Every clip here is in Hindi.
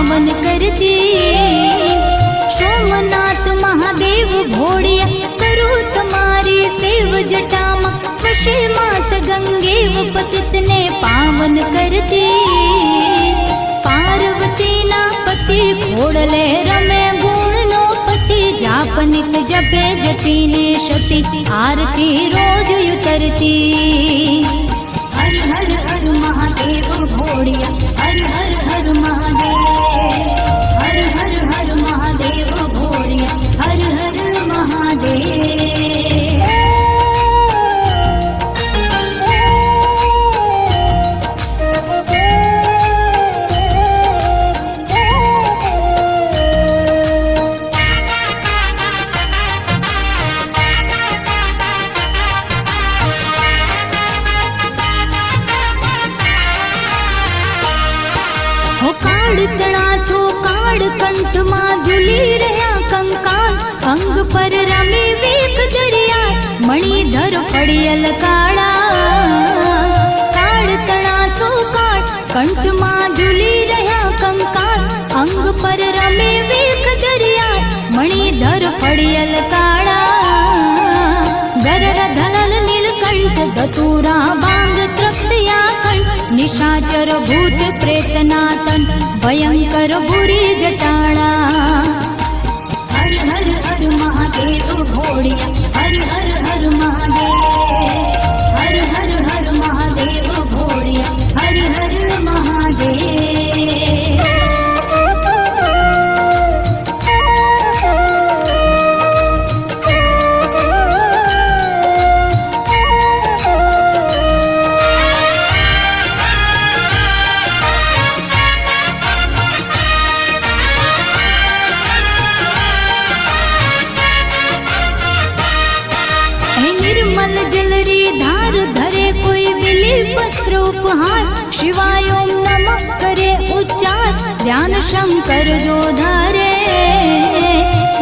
पावन करती। सोमनाथ महादेव भोड़िया करो तुम्हारी सेव जटामा, वशे मात गंगेव पतित ने पावन करती। पार्वती ना पति खोड़ले रमे गुण नो पति, जापनित जपे जटी ने शती, आरती रोज उतरती। हर हर हर महादेव भोड़िया, हर हर हर महादेव, हर हर हर महादेव भोड़िया, हर हर महादेव। तणा छो काड़ कंठ मां झूली रहा कंकाल, अंग पर रमी वेक दरिया, मणिधर पड़ियल काड़ा। काड़ तणा छो काड़ कंठ मां झूली रहा कंकाल, अंग पर रमी वेक दरिया, मणिधर पड़ियल काड़ा। गरर धनल नीलकंठ धतूरा बांग तृप्तिया कंठ, निशाचर भूत प्रेतनातन भयंकर बुरी जटाड़ा। हर हर हर महादेव भोड़िया, हर हर हर महादेव, हर हर हर महादेव भोड़िया, हर हर महादेव। निर्मल जलरी धार धरे कोई बिली पत्र उपहार, शिवाय ओम नमः करे उच्चार, ध्यान शंकर जो धारे।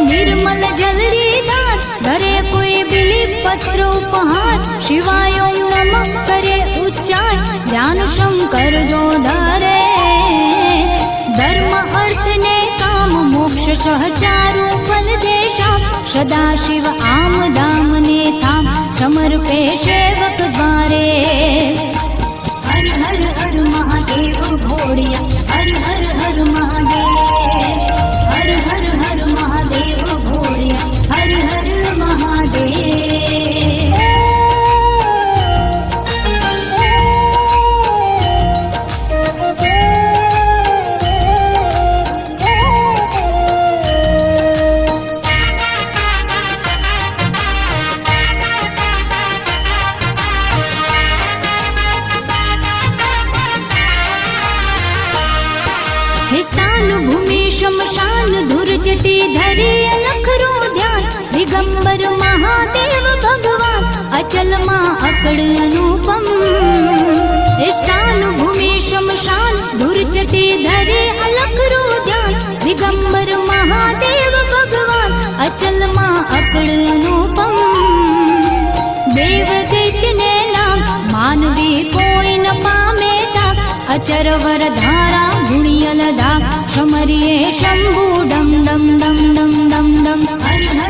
निर्मल जलरी धार धरे कोई बिली पत्र उपहार, शिवाय ओम नमः करे उच्चार, ध्यान शंकर जो धारे। धर्म अर्थ ने काम मोक्ष सहचारो फल देशा, सदा शिव आम दाम ने थाम, समर्पे सेवक द्वारे। हर हर हर महादेव भोड़िया, हर हर हर महादेव, हर हर हर महादेव भोड़िया, हर हर महादेव। भूमि शमशान धुर जटी धरे अलखरो ध्यान, दिगंबर महादेव भगवान अचल मां अकड़ अनुपम। स्थान भूमि शमशान धुर जटी धरे अलखरो ध्यान, दिगंबर महादेव भगवान अचल मां अकड़ अनुपम। देव दैत्य ने नाम मानवी कोई न पामे ता, अचर वर धारा गुणियल धा, समरिये शंभु डम डम डम डम डम डम। हर हर